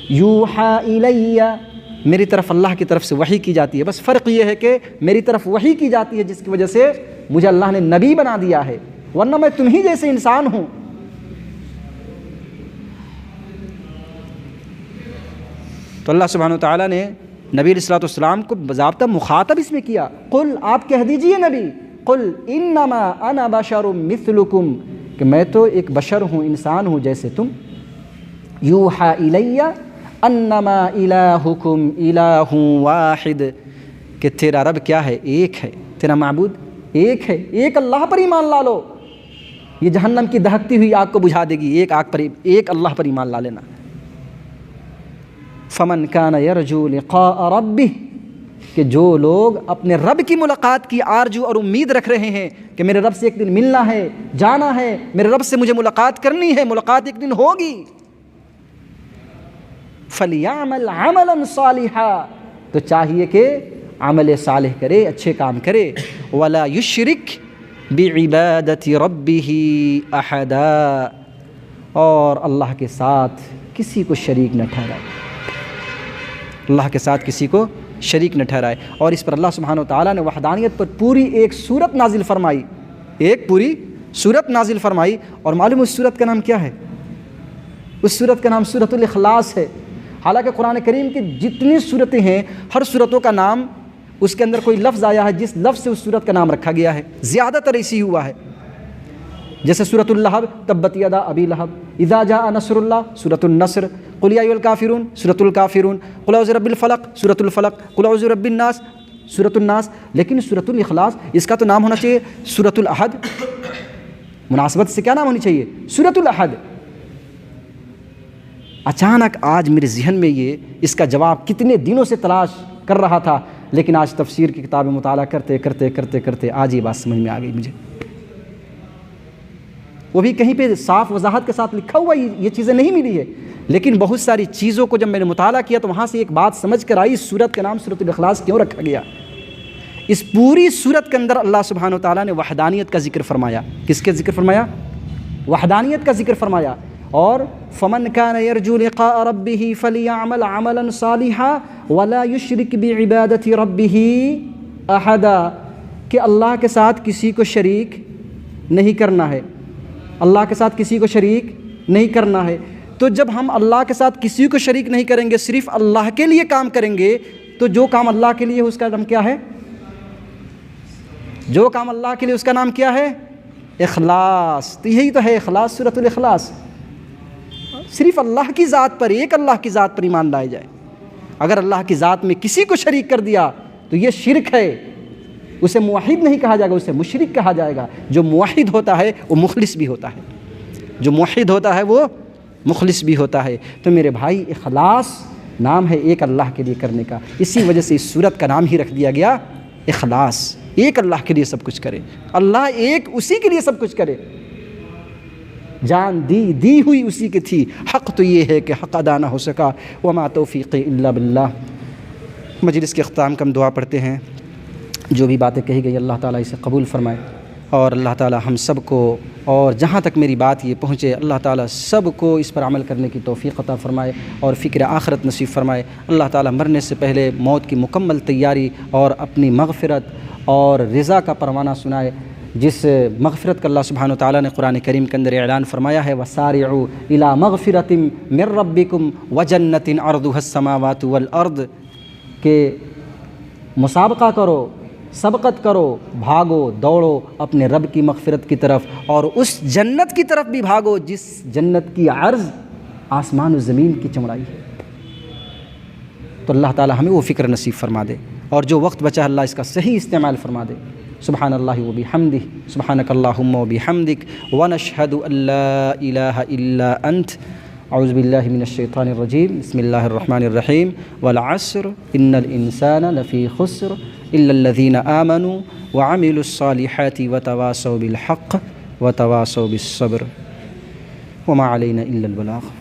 یوحی الی، میری طرف اللہ کی طرف سے وحی کی جاتی ہے، بس فرق یہ ہے کہ میری طرف وحی کی جاتی ہے جس کی وجہ سے مجھے اللہ نے نبی بنا دیا ہے، ورنہ میں تم ہی جیسے انسان ہوں۔ تو اللہ سبحانہ وتعالیٰ نے نبی علیہ الصلوۃ والسلام کو باضابطہ مخاطب اس میں کیا، قل، آپ کہہ دیجئے نبی، قل انما انا بشر مثلکم، کہ میں تو ایک بشر ہوں، انسان ہوں جیسے تم۔ یوحی الی انما الہکم الہ واحد، کہ تیرا رب کیا ہے؟ ایک ہے، تیرا معبود ایک ہے، ایک اللہ پر ایمان لا لو، یہ جہنم کی دہکتی ہوئی آگ کو بجھا دے گی، ایک اللہ پر ایمان لا لینا۔ فمن کان یرجو لقاء ربہ، کہ جو لوگ اپنے رب کی ملاقات کی آرزو اور امید رکھ رہے ہیں کہ میرے رب سے ایک دن ملنا ہے، جانا ہے، میرے رب سے مجھے ملاقات کرنی ہے، ملاقات ایک دن ہوگی، فَلْيَعْمَلْ عَمَلًا صَالِحًا، تو چاہیے کہ عمل صالح کرے، اچھے کام کرے، وَلَا يُشْرِكْ بِعِبَادَةِ رَبِّهِ أَحَدًا، اور اللہ کے ساتھ کسی کو شریک نہ ٹھہرائے، اللہ کے ساتھ کسی کو شریک نہ ٹھہرائے۔ اور اس پر اللہ سبحانہ وتعالیٰ نے وحدانیت پر پوری ایک سورت نازل فرمائی، ایک پوری سورت نازل فرمائی، اور معلوم اس سورت کا نام کیا ہے؟ اس سورت کا نام سورۃ الاخلاص ہے۔ حالانکہ قرآن کریم کی جتنی سورتیں ہیں، ہر سورتوں کا نام اس کے اندر کوئی لفظ آیا ہے جس لفظ سے اس سورت کا نام رکھا گیا ہے، زیادہ تر ایسی ہوا ہے۔ جیسے سورۃ اللہب، تبت یدا ابی لہب، اذا جاء نصر اللہ، سورۃ النصر، قل یا ایھا الکافرون، سورۃ الکافرون، قل اعوذ برب الفلق، سورۃ الفلق، قل اعوذ برب الناس، سورۃ الناس۔ لیکن سورۃ الاخلاص اس کا تو نام ہونا چاہیے سورۃ الاحد، مناسبت سے کیا نام ہونی چاہیے؟ سورۃ الاحد۔ اچانک آج میرے ذہن میں اس کا جواب کتنے دنوں سے تلاش کر رہا تھا، لیکن آج تفسیر کی کتابیں مطالعہ کرتے کرتے کرتے کرتے آج یہ بات سمجھ میں آ گئی مجھے۔ وہ بھی کہیں پہ صاف وضاحت کے ساتھ لکھا ہوا یہ چیزیں نہیں ملی ہے، لیکن بہت ساری چیزوں کو جب میں نے مطالعہ کیا تو وہاں سے ایک بات سمجھ کر آئی، اس سورت کا نام سورۃ الاخلاص کیوں رکھا گیا۔ اس پوری سورت کے اندر اللہ سبحانہ وتعالیٰ نے وحدانیت کا ذکر فرمایا۔ کس کے ذکر فرمایا؟ وحدانیت کا ذکر فرمایا۔ اور فمن کان یرجو لقاء ربہ فلیعمل عملا صالحا ولا یشرک بعبادۃ ربہ احدا، کہ اللہ کے ساتھ کسی کو شریک نہیں کرنا ہے، اللہ کے ساتھ کسی کو شریک نہیں کرنا ہے۔ تو جب ہم اللہ کے ساتھ کسی کو شریک نہیں کریں گے، صرف اللہ کے لیے کام کریں گے، تو جو کام اللہ کے لیے اس کا نام کیا ہے؟ جو کام اللہ کے لیے اس کا نام کیا ہے؟ اخلاص۔ تو یہی تو ہے اخلاص، سورۃ الاخلاص۔ صرف اللہ کی ذات پر، ایک اللہ کی ذات پر ایمان لائے جائے۔ اگر اللہ کی ذات میں کسی کو شریک کر دیا تو یہ شرک ہے، اسے موحد نہیں کہا جائے گا، اسے مشرک کہا جائے گا۔ جو موحد ہوتا ہے وہ مخلص بھی ہوتا ہے، جو موحد ہوتا ہے وہ مخلص بھی ہوتا ہے۔ تو میرے بھائی، اخلاص نام ہے ایک اللہ کے لیے کرنے کا، اسی وجہ سے اس سورت کا نام ہی رکھ دیا گیا اخلاص، ایک اللہ کے لیے سب کچھ کرے، اللہ ایک، اسی کے لیے سب کچھ کرے، جان دی ہوئی اسی کی تھی، حق تو یہ ہے کہ حق ادا نہ ہو سکا، وما توفیقی الا باللہ۔ مجلس کے اختتام کا ہم دعا پڑھتے ہیں، جو بھی باتیں کہی گئی اللہ تعالیٰ اسے قبول فرمائے، اور اللہ تعالیٰ ہم سب کو، اور جہاں تک میری بات یہ پہنچے، اللہ تعالیٰ سب کو اس پر عمل کرنے کی توفیق عطا فرمائے اور فکر آخرت نصیب فرمائے۔ اللہ تعالیٰ مرنے سے پہلے موت کی مکمل تیاری اور اپنی مغفرت اور رضا کا پروانہ سنائے، جس مغفرت کا اللہ سبحانہ و تعالیٰ نے قرآن کریم کے اندر اعلان فرمایا ہے، وَسَارِعُوا إِلَىٰ مَغْفِرَةٍ مِّن رَّبِّكُمْ وَجَنَّةٍ عَرْضُهَا السَّمَاوَاتُ وَالْأَرْضُ، کہ مسابقہ کرو، سبقت کرو، بھاگو دوڑو اپنے رب کی مغفرت کی طرف، اور اس جنت کی طرف بھی بھاگو جس جنت کی عرض آسمان و زمین کی چمڑائی ہے۔ تو اللہ تعالیٰ ہمیں وہ فکر نصیب فرما دے، اور جو وقت بچا اللہ اس کا صحیح استعمال فرما دے۔ سبحان اللہ و بحمدہ، سبحانک اللہم و بحمدک، ونشہد ان لا الہ الا انت، اعوذ باللہ من الشیطان الرجیم، بسم اللہ الرحمن الرحیم، والعصر ان الانسان لفی خسر الا الذین آمنوا وعملوا الصالحات وتواصوا بالحق وتواصوا بالصبر وما علینا الا البلاغ۔